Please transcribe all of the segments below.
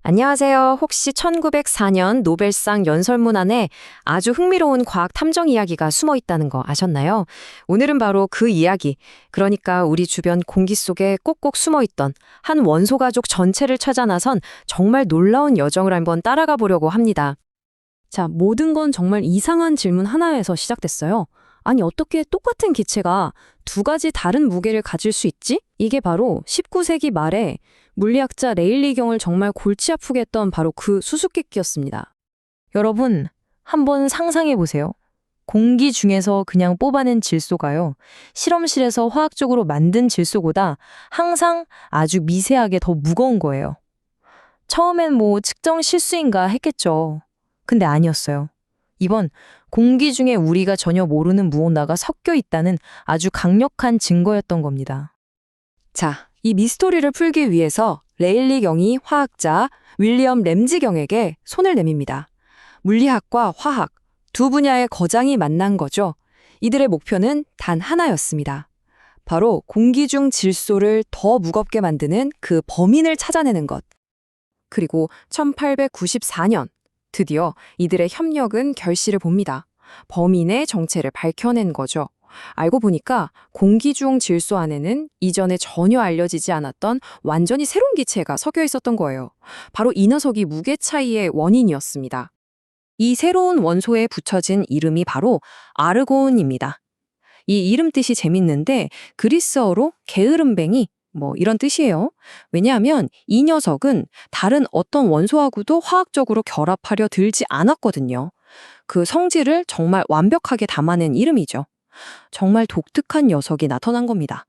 안녕하세요. 혹시 1904년 노벨상 연설문 안에 아주 흥미로운 과학 탐정 이야기가 숨어 있다는 거 아셨나요? 오늘은 바로 그 이야기, 그러니까 우리 주변 공기 속에 꼭꼭 숨어 있던 한 원소 가족 전체를 찾아 나선 정말 놀라운 여정을 한번 따라가 보려고 합니다. 자, 모든 건 정말 이상한 질문 하나에서 시작됐어요. 아니, 어떻게 똑같은 기체가 두 가지 다른 무게를 가질 수 있지? 이게 바로 19세기 말에 물리학자 레일리 경을 정말 골치 아프게 했던 바로 그 수수께끼였습니다. 여러분, 한번 상상해 보세요. 공기 중에서 그냥 뽑아낸 질소가요, 실험실에서 화학적으로 만든 질소보다 항상 아주 미세하게 더 무거운 거예요. 처음엔 뭐 측정 실수인가 했겠죠. 근데 아니었어요. 이번 공기 중에 우리가 전혀 모르는 무언가가 섞여 있다는 아주 강력한 증거였던 겁니다. 자, 이 미스터리를 풀기 위해서 레일리 경이 화학자 윌리엄 램지 경에게 손을 내밉니다. 물리학과 화학 두 분야의 거장이 만난 거죠. 이들의 목표는 단 하나였습니다. 바로 공기 중 질소를 더 무겁게 만드는 그 범인을 찾아내는 것. 그리고 1894년 드디어 이들의 협력은 결실을 봅니다. 범인의 정체를 밝혀낸 거죠. 알고 보니까 공기 중 질소 안에는 이전에 전혀 알려지지 않았던 완전히 새로운 기체가 섞여 있었던 거예요. 바로 이 녀석이 무게 차이의 원인이었습니다. 이 새로운 원소에 붙여진 이름이 바로 아르곤입니다. 이 이름 뜻이 재밌는데 그리스어로 게으름뱅이 이런 뜻이에요. 왜냐하면 이 녀석은 다른 어떤 원소하고도 화학적으로 결합하려 들지 않았거든요. 그 성질을 정말 완벽하게 담아낸 이름이죠. 정말 독특한 녀석이 나타난 겁니다.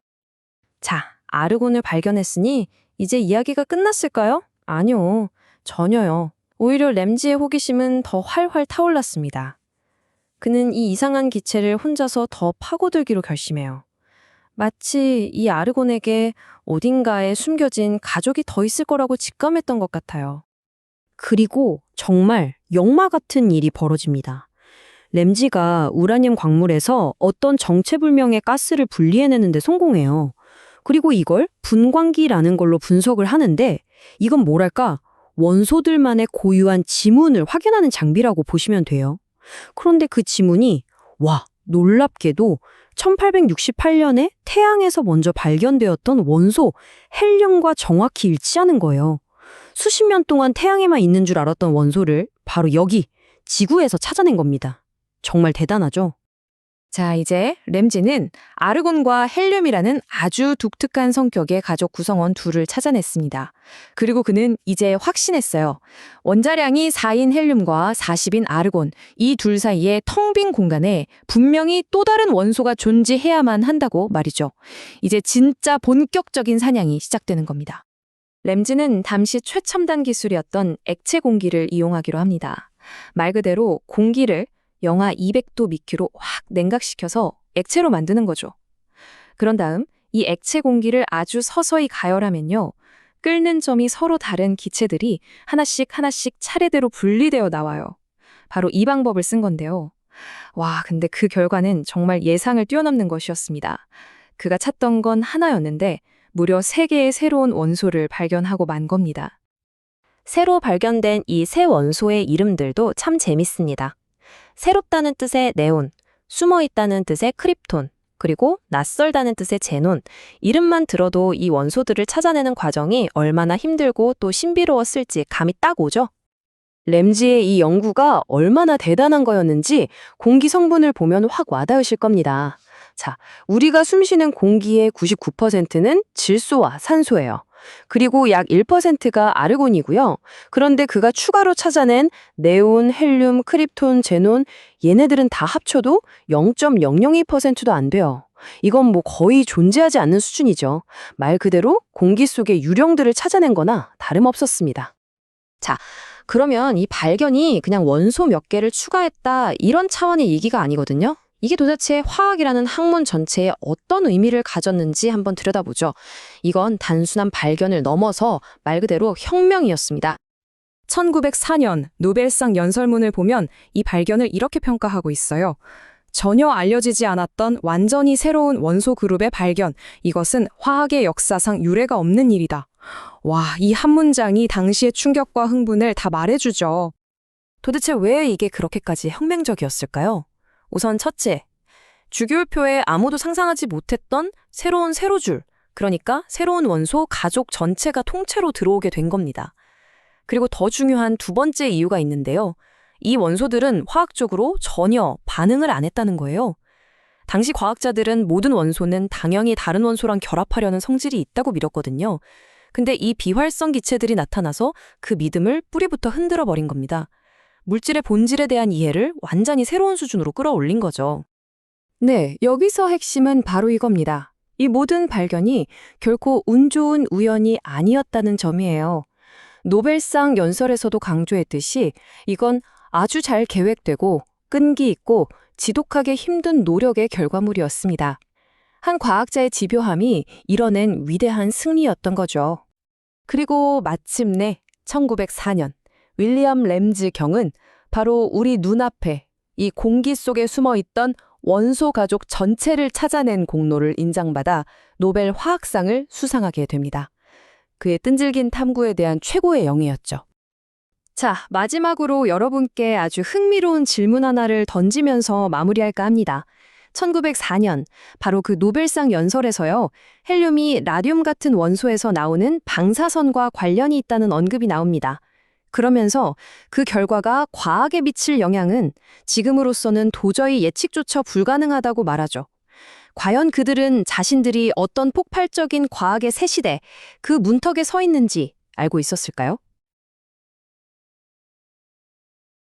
자, 아르곤을 발견했으니 이제 이야기가 끝났을까요? 아니요, 전혀요. 오히려 램지의 호기심은 더 활활 타올랐습니다. 그는 이 이상한 기체를 혼자서 더 파고들기로 결심해요. 마치 이 아르곤에게 어딘가에 숨겨진 가족이 더 있을 거라고 직감했던 것 같아요. 그리고 정말 역마 같은 일이 벌어집니다. 램지가 우라늄 광물에서 어떤 정체불명의 가스를 분리해내는 데 성공해요. 그리고 이걸 분광기라는 걸로 분석을 하는데 이건 뭐랄까 원소들만의 고유한 지문을 확인하는 장비라고 보시면 돼요. 그런데 그 지문이 놀랍게도 1868년에 태양에서 먼저 발견되었던 원소 헬륨과 정확히 일치하는 거예요. 수십 년 동안 태양에만 있는 줄 알았던 원소를 바로 여기 지구에서 찾아낸 겁니다. 정말 대단하죠? 자, 이제 램지는 아르곤과 헬륨이라는 아주 독특한 성격의 가족 구성원 둘을 찾아냈습니다. 그리고 그는 이제 확신했어요. 원자량이 4인 헬륨과 40인 아르곤, 이 둘 사이에 텅 빈 공간에 분명히 또 다른 원소가 존재해야만 한다고 말이죠. 이제 진짜 본격적인 사냥이 시작되는 겁니다. 램지는 당시 최첨단 기술이었던 액체 공기를 이용하기로 합니다. 말 그대로 공기를 영하 200도 미큐로 확 냉각시켜서 액체로 만드는 거죠. 그런 다음 이 액체 공기를 아주 서서히 가열하면요, 끓는 점이 서로 다른 기체들이 하나씩 차례대로 분리되어 나와요. 바로 이 방법을 쓴 건데요. 근데 그 결과는 정말 예상을 뛰어넘는 것이었습니다. 그가 찾던 건 하나였는데 무려 3개의 새로운 원소를 발견하고 만 겁니다. 새로 발견된 이 새 원소의 이름들도 참 재밌습니다. 새롭다는 뜻의 네온, 숨어있다는 뜻의 크립톤, 그리고 낯설다는 뜻의 제논. 이름만 들어도 이 원소들을 찾아내는 과정이 얼마나 힘들고 또 신비로웠을지 감이 딱 오죠? 램지의 이 연구가 얼마나 대단한 거였는지 공기 성분을 보면 확 와닿으실 겁니다. 자, 우리가 숨쉬는 공기의 99%는 질소와 산소예요. 그리고 약 1%가 아르곤이고요. 그런데 그가 추가로 찾아낸 네온, 헬륨, 크립톤, 제논, 얘네들은 다 합쳐도 0.002%도 안 돼요. 이건 거의 존재하지 않는 수준이죠. 말 그대로 공기 속의 유령들을 찾아낸 거나 다름없었습니다. 자, 그러면 이 발견이 그냥 원소 몇 개를 추가했다 이런 차원의 얘기가 아니거든요. 이게 도대체 화학이라는 학문 전체에 어떤 의미를 가졌는지 한번 들여다보죠. 이건 단순한 발견을 넘어서 말 그대로 혁명이었습니다. 1904년 노벨상 연설문을 보면 이 발견을 이렇게 평가하고 있어요. 전혀 알려지지 않았던 완전히 새로운 원소 그룹의 발견. 이것은 화학의 역사상 유례가 없는 일이다. 와, 이 한 문장이 당시의 충격과 흥분을 다 말해주죠. 도대체 왜 이게 그렇게까지 혁명적이었을까요? 우선 첫째, 주기율표에 아무도 상상하지 못했던 새로운 세로줄, 그러니까 새로운 원소 가족 전체가 통째로 들어오게 된 겁니다. 그리고 더 중요한 두 번째 이유가 있는데요. 이 원소들은 화학적으로 전혀 반응을 안 했다는 거예요. 당시 과학자들은 모든 원소는 당연히 다른 원소랑 결합하려는 성질이 있다고 믿었거든요. 근데 이 비활성 기체들이 나타나서 그 믿음을 뿌리부터 흔들어 버린 겁니다. 물질의 본질에 대한 이해를 완전히 새로운 수준으로 끌어올린 거죠. 네, 여기서 핵심은 바로 이겁니다. 이 모든 발견이 결코 운 좋은 우연이 아니었다는 점이에요. 노벨상 연설에서도 강조했듯이 이건 아주 잘 계획되고 끈기 있고 지독하게 힘든 노력의 결과물이었습니다. 한 과학자의 집요함이 이뤄낸 위대한 승리였던 거죠. 그리고 마침내 1904년 윌리엄 램즈 경은 바로 우리 눈앞에 이 공기 속에 숨어있던 원소 가족 전체를 찾아낸 공로를 인정받아 노벨 화학상을 수상하게 됩니다. 그의 끈질긴 탐구에 대한 최고의 영예였죠. 자, 마지막으로 여러분께 아주 흥미로운 질문 하나를 던지면서 마무리할까 합니다. 1904년, 바로 그 노벨상 연설에서요, 헬륨이 라듐 같은 원소에서 나오는 방사선과 관련이 있다는 언급이 나옵니다. 그러면서 그 결과가 과학에 미칠 영향은 지금으로서는 도저히 예측조차 불가능하다고 말하죠. 과연 그들은 자신들이 어떤 폭발적인 과학의 새 시대, 그 문턱에 서 있는지 알고 있었을까요?